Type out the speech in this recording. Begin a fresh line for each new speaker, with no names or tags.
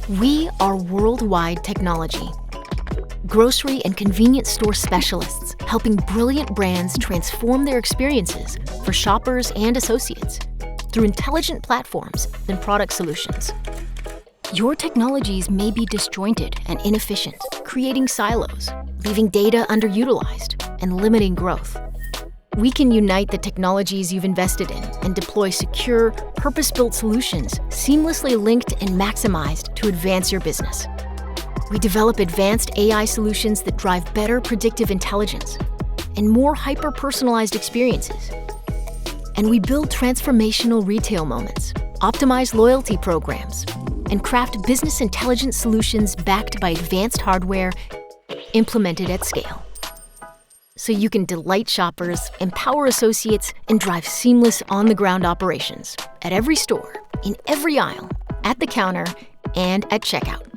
We are worldwide technology. Grocery and convenience store specialists helping brilliant brands transform their experiences for shoppers and associates through intelligent platforms and product solutions. Your technologies may be disjointed and inefficient, creating silos, leaving data underutilized, and limiting growth. We can unite the technologies you've invested in and deploy secure, purpose-built solutions seamlessly linked and maximized to advance your business. We develop advanced AI solutions that drive better predictive intelligence and more hyper-personalized experiences. And we build transformational retail moments, optimize loyalty programs, and craft business intelligence solutions backed by advanced hardware implemented at scale. So you can delight shoppers, empower associates, and drive seamless on-the-ground operations at every store, in every aisle, at the counter, and at checkout.